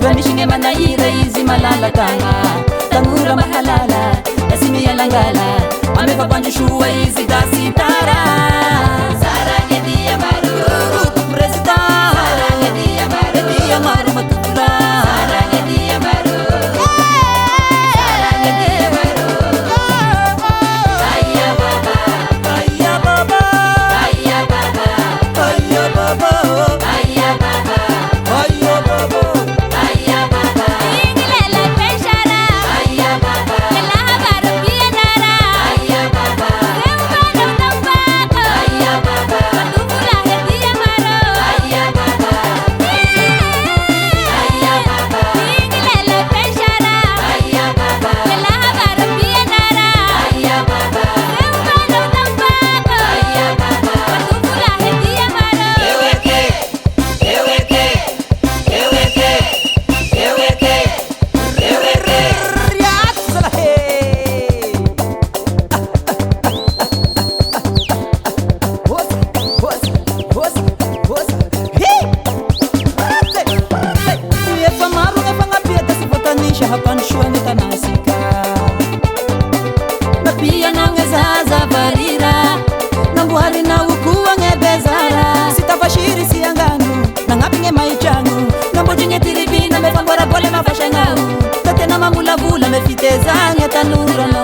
Bandishinge manaira izi malala tanga Tangura mahalala Yasimi yalangala Ameva banjishua izi dasitara Sarang edia maru Presida Sarang edia maru Edia maru matula Sarang edia maru Sarang edia maru Aya baba Aya baba Aya baba Aya baba Aya baba Aya baba Aya baba Inglela peshara Aya baba Kela habaru pianara Aya baba Sembano tambako Aya baba Matubula hedia maro Aya baba Aya baba Inglela peshara Aya baba Kela habaru pianara Aya baba Sembano tambako Aya baba Matubula hedia maro Eweke Eweke Eweke Eweke Eweke Riazzala hey What's Hey Efa maru efa ngapia sifotanisha hapa nshua nitanasika Na pia nangezaza varira Nanguhari na ukuwa ngebezara Sitafashiri sianganu Nangapinge maichangu Nambojinye tiribina mefangora pole mafashangau Tate na mamula vula mefiteza ngetanura no